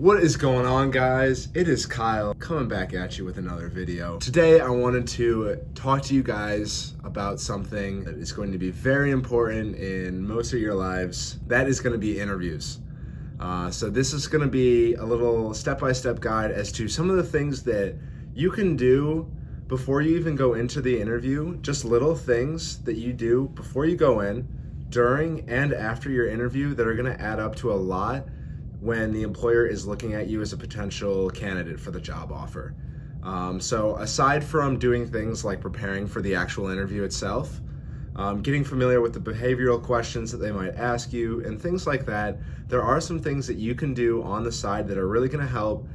What is going on, guys? It is Kyle coming back at you with another video. Today I wanted to talk to you guys about something that is going to be very important in most of your lives. That is going to be interviews. So this is going to be a little step-by-step guide as to some of the things that you can do before you even go into the interview. Just little things that you do before you go in, during, and after your interview that are going to add up to a lot when the employer is looking at you as a potential candidate for the job offer. So aside from doing things like preparing for the actual interview itself, getting familiar with the behavioral questions that they might ask you and things like that, there are some things that you can do on the side that are really gonna help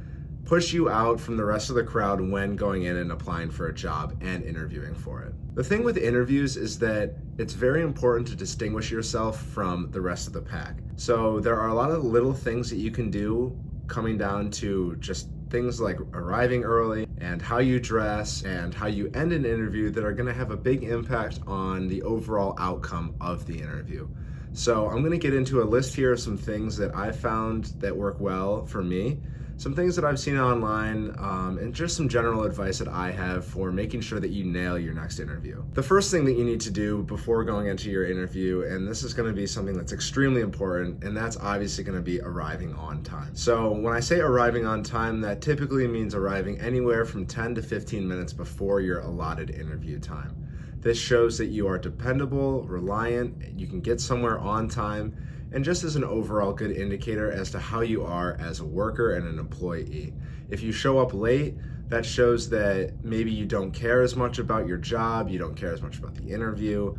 push you out from the rest of the crowd when going in and applying for a job and interviewing for it. The thing with interviews is that it's very important to distinguish yourself from the rest of the pack. So there are a lot of little things that you can do coming down to just things like arriving early and how you dress and how you end an interview that are gonna have a big impact on the overall outcome of the interview. So I'm gonna get into a list here of some things that I found that work well for me, some things that I've seen online, and just some general advice that I have for making sure that you nail your next interview. The first thing that you need to do before going into your interview, and this is gonna be something that's extremely important, and that's obviously gonna be arriving on time. So when I say arriving on time, that typically means arriving anywhere from 10 to 15 minutes before your allotted interview time. This shows that you are dependable, reliant, you can get somewhere on time, and just as an overall good indicator as to how you are as a worker and an employee. If you show up late, that shows that maybe you don't care as much about your job, you don't care as much about the interview,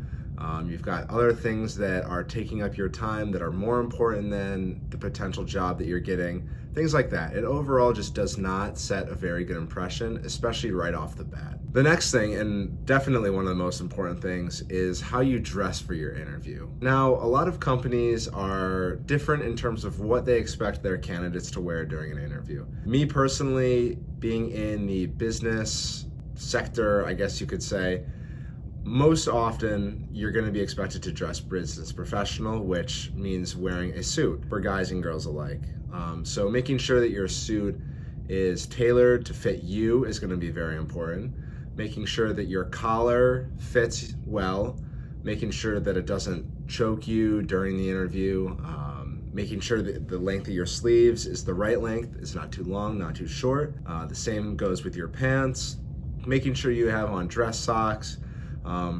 you've got other things that are taking up your time that are more important than the potential job that you're getting, things like that. It overall just does not set a very good impression, especially right off the bat. The next thing, and definitely one of the most important things, is how you dress for your interview. Now, a lot of companies are different in terms of what they expect their candidates to wear during an interview. Me personally, being in the business sector, I guess you could say, most often you're going to be expected to dress business professional, which means wearing a suit for guys and girls alike. So making sure that your suit is tailored to fit you is going to be very important. Making sure that your collar fits well, making sure that it doesn't choke you during the interview, making sure that the length of your sleeves is the right length, it's not too long, not too short. The same goes with your pants, making sure you have on dress socks.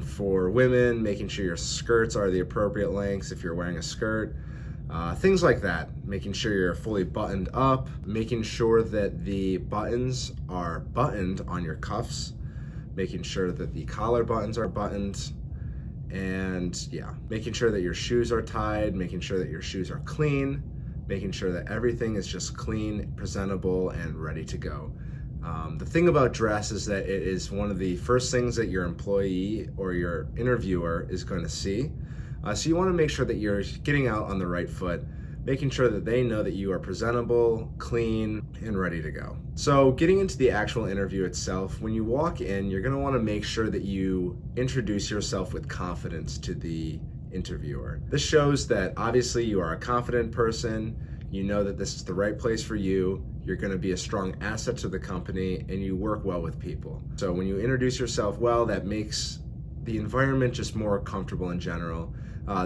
For women, making sure your skirts are the appropriate lengths if you're wearing a skirt, things like that. Making sure you're fully buttoned up, making sure that the buttons are buttoned on your cuffs, making sure that the collar buttons are buttoned, and yeah, making sure that your shoes are tied, making sure that your shoes are clean, making sure that everything is just clean, presentable, and ready to go. The thing about dress is that it is one of the first things that your employee or your interviewer is going to see. So you want to make sure that you're getting out on the right foot, making sure that they know that you are presentable, clean, and ready to go. So getting into the actual interview itself, when you walk in, you're going to want to make sure that you introduce yourself with confidence to the interviewer. This shows that obviously you are a confident person, you know that this is the right place for you, you're going to be a strong asset to the company, and you work well with people. So when you introduce yourself well, that makes the environment just more comfortable in general.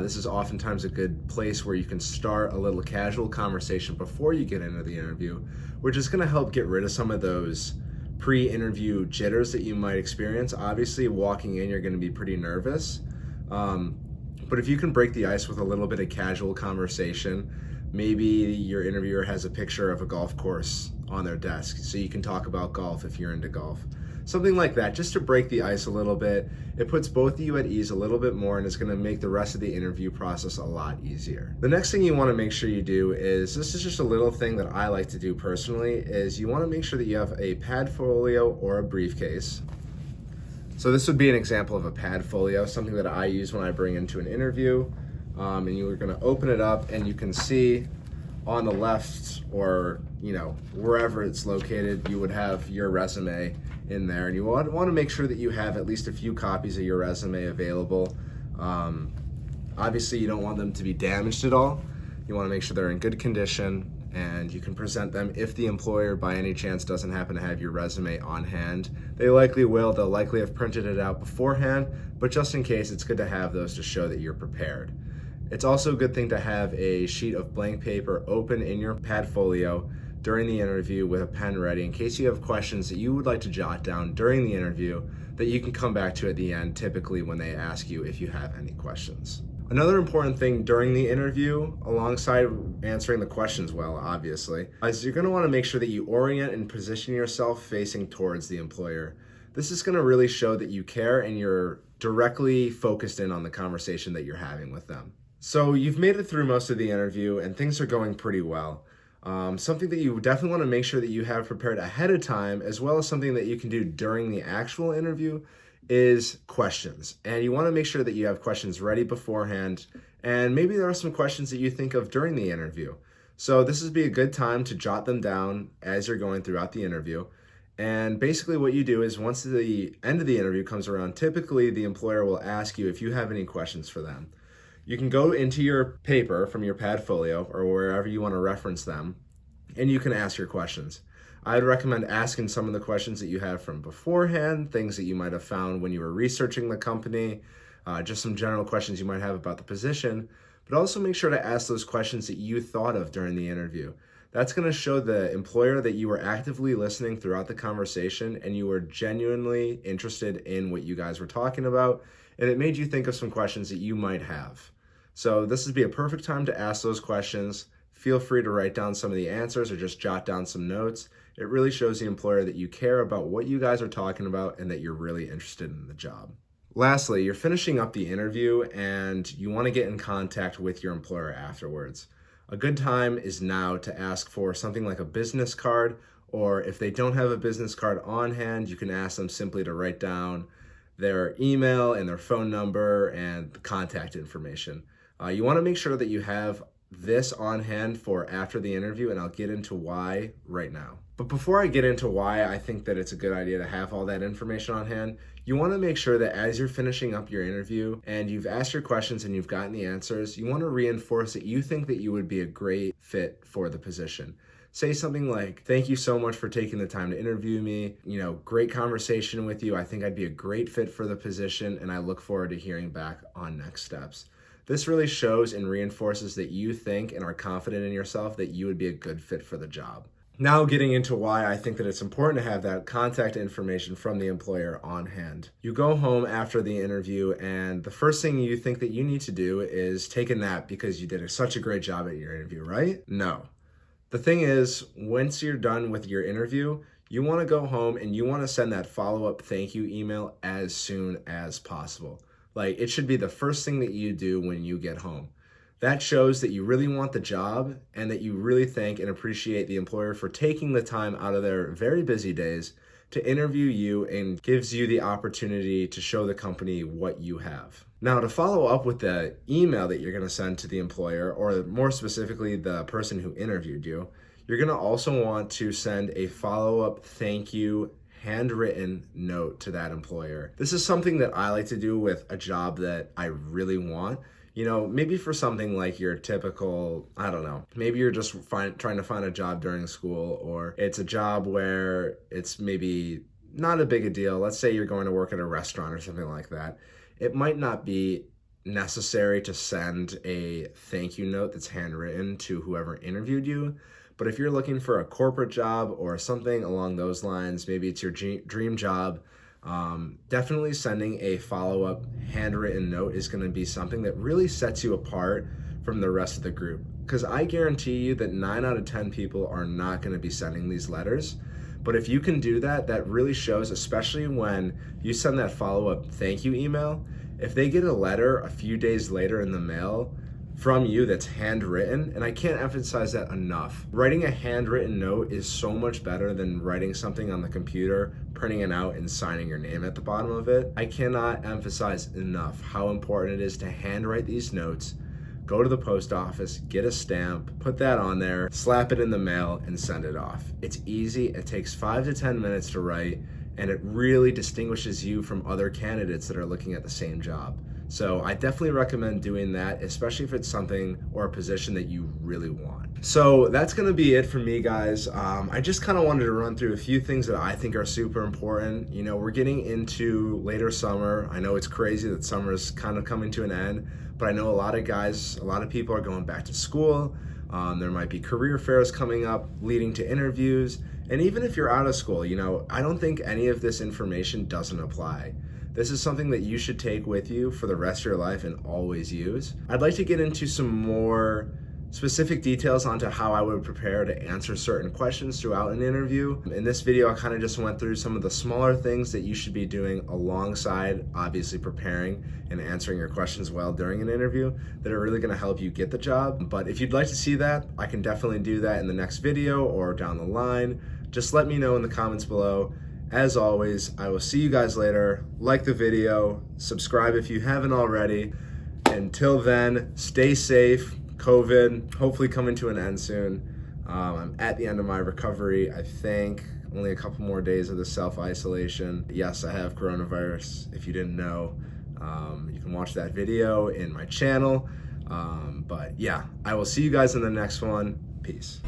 This is oftentimes a good place where you can start a little casual conversation before you get into the interview, which is going to help get rid of some of those pre-interview jitters that you might experience. Obviously, walking in, you're going to be pretty nervous, but if you can break the ice with a little bit of casual conversation, maybe your interviewer has a picture of a golf course on their desk, so you can talk about golf if you're into golf. Something like that, just to break the ice a little bit. It puts both of you at ease a little bit more, and it's gonna make the rest of the interview process a lot easier. The next thing you wanna make sure you do is, this is just a little thing that I like to do personally, is you wanna make sure that you have a pad folio or a briefcase. So this would be an example of a pad folio, something that I use when I bring into an interview. And you are going to open it up, and you can see on the left, or wherever it's located, you would have your resume in there, and you want to make sure that you have at least a few copies of your resume available. Obviously you don't want them to be damaged at all. You want to make sure they're in good condition and you can present them. If the employer by any chance doesn't happen to have your resume on hand, they likely will. They'll likely have printed it out beforehand, but just in case, it's good to have those to show that you're prepared. It's also a good thing to have a sheet of blank paper open in your Padfolio during the interview with a pen ready in case you have questions that you would like to jot down during the interview that you can come back to at the end, typically when they ask you if you have any questions. Another important thing during the interview, alongside answering the questions well, obviously, is you're going to want to make sure that you orient and position yourself facing towards the employer. This is going to really show that you care and you're directly focused in on the conversation that you're having with them. So you've made it through most of the interview and things are going pretty well. Something that you definitely want to make sure that you have prepared ahead of time, as well as something that you can do during the actual interview, is questions. And you want to make sure that you have questions ready beforehand, and maybe there are some questions that you think of during the interview. So this would be a good time to jot them down as you're going throughout the interview. And basically what you do is once the end of the interview comes around, typically the employer will ask you if you have any questions for them. You can go into your paper from your Padfolio or wherever you want to reference them, and you can ask your questions. I'd recommend asking some of the questions that you have from beforehand, things that you might have found when you were researching the company, just some general questions you might have about the position, but also make sure to ask those questions that you thought of during the interview. That's going to show the employer that you were actively listening throughout the conversation and you were genuinely interested in what you guys were talking about, and it made you think of some questions that you might have. So this would be a perfect time to ask those questions. Feel free to write down some of the answers or just jot down some notes. It really shows the employer that you care about what you guys are talking about and that you're really interested in the job. Lastly, you're finishing up the interview and you want to get in contact with your employer afterwards. A good time is now to ask for something like a business card, or if they don't have a business card on hand, you can ask them simply to write down their email and their phone number and the contact information. You want to make sure that you have this on hand for after the interview, and I'll get into why right now. But before I get into why I think that it's a good idea to have all that information on hand, you want to make sure that as you're finishing up your interview and you've asked your questions and you've gotten the answers, you want to reinforce that you think that you would be a great fit for the position. Say something like, "Thank you so much for taking the time to interview me. Great conversation with you. I think I'd be a great fit for the position, and I look forward to hearing back on next steps." This really shows and reinforces that you think and are confident in yourself that you would be a good fit for the job. Now getting into why I think that it's important to have that contact information from the employer on hand. You go home after the interview and the first thing you think that you need to do is take a nap because you did such a great job at your interview, right? No. The thing is, once you're done with your interview, you want to go home and you want to send that follow-up thank you email as soon as possible. Like, it should be the first thing that you do when you get home. That shows that you really want the job and that you really thank and appreciate the employer for taking the time out of their very busy days to interview you and gives you the opportunity to show the company what you have. Now, to follow up with the email that you're going to send to the employer, or more specifically, the person who interviewed you, you're going to also want to send a follow-up thank you handwritten note to that employer. This is something that I like to do with a job that I really want. Maybe for something like your typical, maybe you're just trying to find a job during school, or it's a job where it's maybe not a big a deal. Let's say you're going to work at a restaurant or something like that. It might not be necessary to send a thank you note that's handwritten to whoever interviewed you. But if you're looking for a corporate job or something along those lines, maybe it's your dream job, definitely sending a follow-up handwritten note is going to be something that really sets you apart from the rest of the group. Because I guarantee you that 9 out of 10 people are not going to be sending these letters. But if you can do that, that really shows, especially when you send that follow-up thank you email. If they get a letter a few days later in the mail from you that's handwritten, and I can't emphasize that enough. Writing a handwritten note is so much better than writing something on the computer, printing it out, and signing your name at the bottom of it. I cannot emphasize enough how important it is to handwrite these notes, go to the post office, get a stamp, put that on there, slap it in the mail, and send it off. It's easy, it takes 5 to 10 minutes to write, and it really distinguishes you from other candidates that are looking at the same job. So I definitely recommend doing that, especially if it's something or a position that you really want. So that's gonna be it for me, guys. I just kind of wanted to run through a few things that I think are super important. You know, we're getting into later summer. I know it's crazy that summer is kind of coming to an end, but I know a lot of guys, a lot of people are going back to school. There might be career fairs coming up leading to interviews. And even if you're out of school, you know, I don't think any of this information doesn't apply. This is something that you should take with you for the rest of your life and always use. I'd like to get into some more specific details onto how I would prepare to answer certain questions throughout an interview. In this video, I kind of just went through some of the smaller things that you should be doing alongside obviously preparing and answering your questions well during an interview that are really gonna help you get the job. But if you'd like to see that, I can definitely do that in the next video or down the line. Just let me know in the comments below. As always, I will see you guys later. Like the video, subscribe if you haven't already. Until then, stay safe. COVID, hopefully coming to an end soon. I'm at the end of my recovery, I think. Only a couple more days of the self-isolation. Yes, I have coronavirus, if you didn't know. You can watch that video in my channel. But yeah, I will see you guys in the next one. Peace.